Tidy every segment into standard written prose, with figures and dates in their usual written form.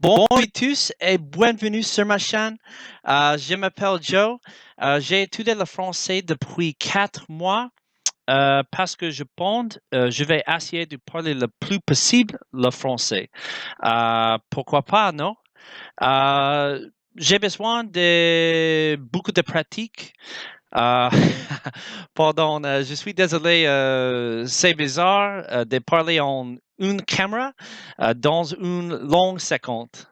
Bonjour à tous et bienvenue sur ma chaîne. Je m'appelle Joe. J'ai étudié le français depuis 4 mois parce que je pense je vais essayer de parler le plus possible le français. Pourquoi pas, non? J'ai besoin de beaucoup de pratique. Euh, Pardon, je suis désolé, c'est bizarre de parler en une caméra dans une longue séquence.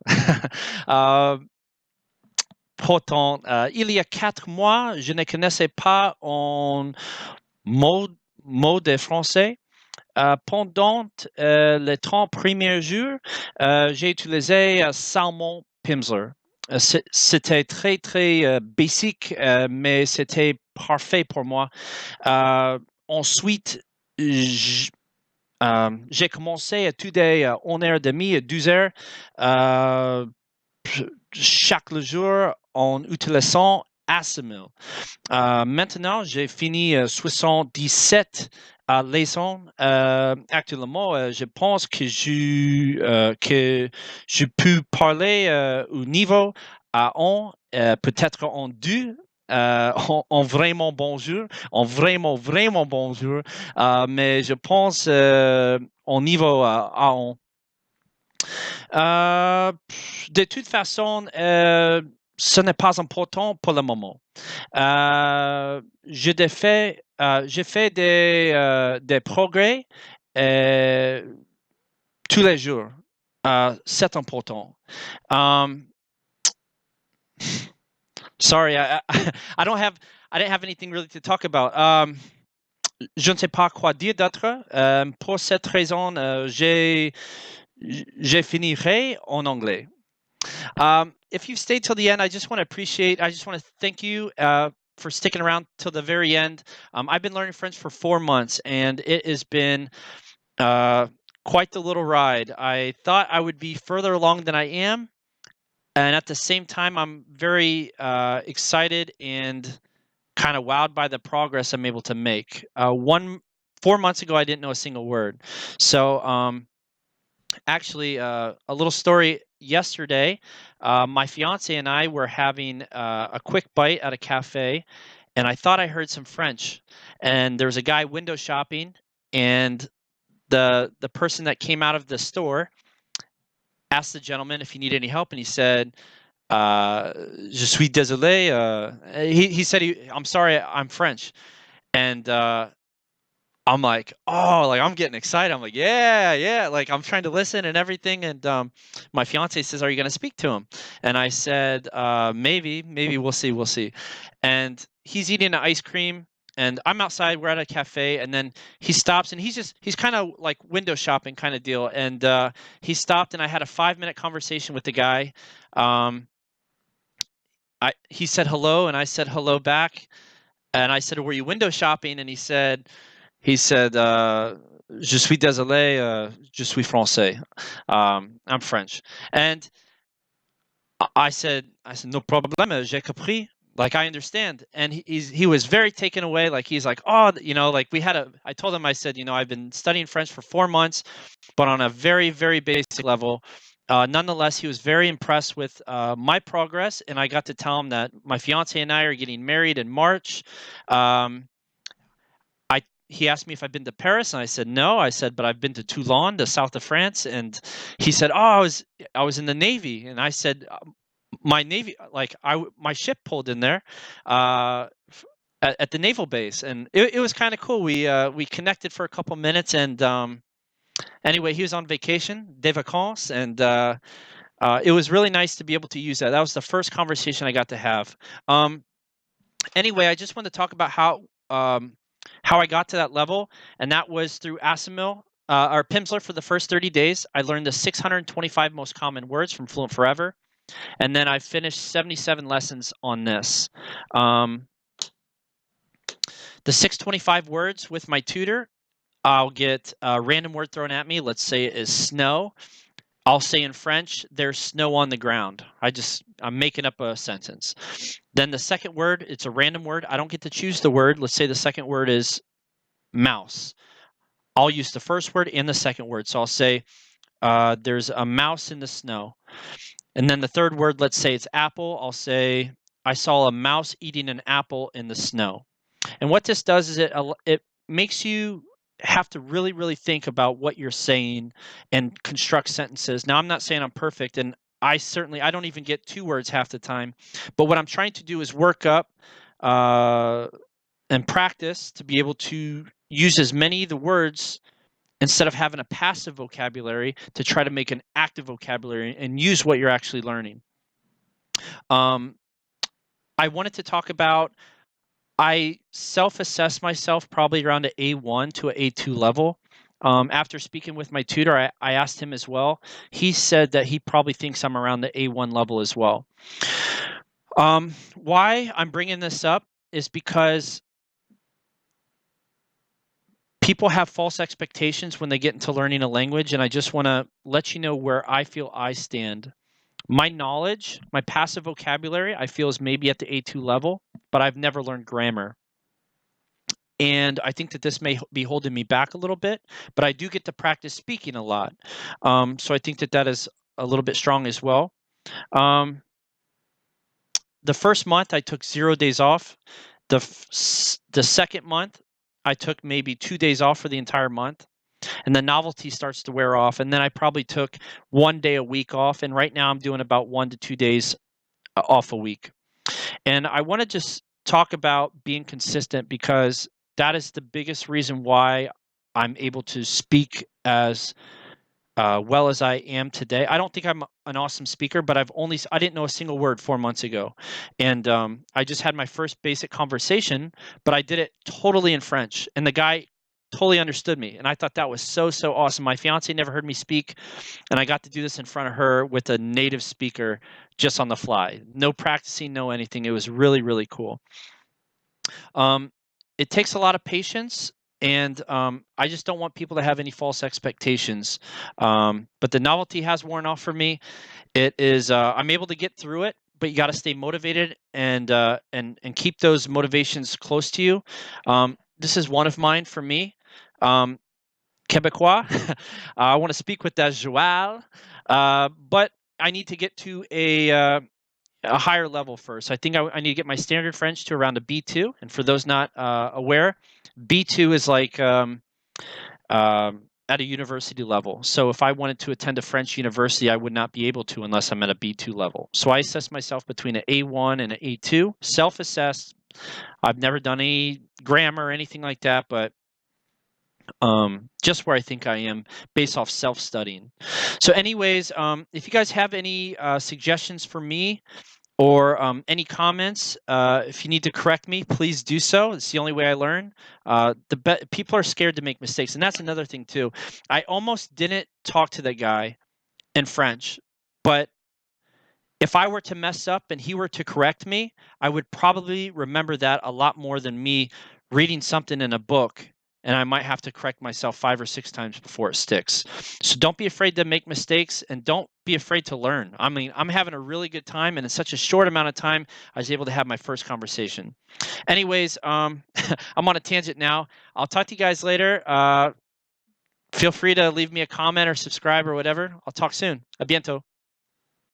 Euh, Pourtant, il y a 4 mois, je ne connaissais pas un mot, mot de français. Pendant les 30 premiers jours, j'ai utilisé Salmon Pimsleur. C'était très, très basic, mais c'était parfait pour moi. Ensuite, j'ai commencé à étudier 1 heure et demie, 2 heures euh, chaque jour en utilisant Assimil. Maintenant, j'ai fini 77 leçons. Actuellement, je pense que je peux parler au niveau à 1, peut-être en 2. En vraiment bonjour, en vraiment, vraiment bonjour, mais je pense au niveau à 1. De toute façon, ce n'est pas important pour le moment. J'ai fait des progrès tous les jours. C'est important. Um, Sorry, I didn't have anything really to talk about. Je ne sais pas quoi dire d'autre. Pour cette raison, j'ai finirai en anglais. If you've stayed till the end, I just want to thank you for sticking around till the very end. I've been learning French for 4 months, and it has been quite the little ride. I thought I would be further along than I am, and at the same time, I'm very excited and kind of wowed by the progress I'm able to make. 4 months ago, I didn't know a single word. So actually, a little story. Yesterday, my fiance and I were having a quick bite at a cafe, and I thought I heard some French. And there was a guy window shopping, and the person that came out of the store asked the gentleman if he needed any help, and he said, "Je suis désolé." He said, "I'm sorry, I'm French," and I'm like, oh, like I'm getting excited. I'm like, yeah, yeah. Like I'm trying to listen and everything. And my fiance says, "Are you going to speak to him?" And I said, maybe, we'll see, we'll see. And he's eating an ice cream, and I'm outside. We're at a cafe, and then he stops, and he's kind of like window shopping kind of deal. And he stopped, and I had a 5-minute conversation with the guy. He said hello, and I said hello back. And I said, "Were you window shopping?" And he said, "Je suis désolé, je suis français." I'm French. And I said, "No problème, j'ai compris." Like I understand. And he was very taken away. Like he's like, "Oh, like I told him, I said, I've been studying French for 4 months, but on a very, very basic level." Nonetheless, he was very impressed with my progress, and I got to tell him that my fiance and I are getting married in March. Um, he asked me if I've been to Paris, and I said no. I said, but I've been to Toulon, the south of France, and he said, "Oh, I was in the Navy," and I said, "My Navy, like my ship pulled in there, at the naval base," and it was kind of cool. We connected for a couple minutes, and anyway, he was on vacation, des vacances, and it was really nice to be able to use that. That was the first conversation I got to have. Anyway, I just want to talk about how I got to that level, and that was through Asimil or Pimsleur for the first 30 days. I learned the 625 most common words from Fluent Forever, and then I finished 77 lessons on this. The 625 words with my tutor, I'll get a random word thrown at me. Let's say it is snow. I'll say in French, "There's snow on the ground." I'm making up a sentence. Then the second word, it's a random word. I don't get to choose the word. Let's say the second word is mouse. I'll use the first word and the second word. So I'll say, there's a mouse in the snow. And then the third word, let's say it's apple. I'll say, I saw a mouse eating an apple in the snow. And what this does is it makes you have to really, really think about what you're saying and construct sentences. Now, I'm not saying I'm perfect, and I don't even get 2 words half the time. But what I'm trying to do is work up and practice to be able to use as many of the words instead of having a passive vocabulary to try to make an active vocabulary and use what you're actually learning. I wanted to talk about, I self-assess myself probably around an A1 to an A2 level. After speaking with my tutor, I asked him as well. He said that he probably thinks I'm around the A1 level as well. Why I'm bringing this up is because people have false expectations when they get into learning a language, and I just want to let you know where I feel I stand. My knowledge, my passive vocabulary, I feel is maybe at the A2 level, but I've never learned grammar. And I think that this may be holding me back a little bit, but I do get to practice speaking a lot. So I think that that is a little bit strong as well. The first month I took 0 days off. The second month I took maybe 2 days off for the entire month. And the novelty starts to wear off. And then I probably took 1 day a week off. And right now I'm doing about 1 to 2 days off a week. And I want to just talk about being consistent because that is the biggest reason why I'm able to speak as well as I am today. I don't think I'm an awesome speaker, but I didn't know a single word 4 months ago. And I just had my first basic conversation, but I did it totally in French. And the guy totally understood me. And I thought that was so, so awesome. My fiance never heard me speak, and I got to do this in front of her with a native speaker just on the fly. No practicing, no anything. It was really, really cool. It takes a lot of patience, and I just don't want people to have any false expectations. But the novelty has worn off for me. It is I'm able to get through it, but you got to stay motivated and keep those motivations close to you. This is one of mine for me. Quebecois. I want to speak with that joie, but I need to get to a higher level first. I think I need to get my standard French to around a B2. And for those not aware, B2 is like at a university level. So if I wanted to attend a French university, I would not be able to unless I'm at a B2 level. So I assess myself between an A1 and an A2, self-assessed. I've never done any grammar or anything like that, but just where I think I am based off self-studying. So anyways, if you guys have any suggestions for me or any comments, if you need to correct me, please do so. It's the only way I learn. People are scared to make mistakes, and that's another thing too. I almost didn't talk to that guy in French, but if I were to mess up and he were to correct me, I would probably remember that a lot more than me reading something in a book, and I might have to correct myself 5 or 6 times before it sticks. So don't be afraid to make mistakes, and don't be afraid to learn. I mean, I'm having a really good time, and in such a short amount of time, I was able to have my first conversation. Anyways, I'm on a tangent now. I'll talk to you guys later. Feel free to leave me a comment or subscribe or whatever. I'll talk soon. A bientôt.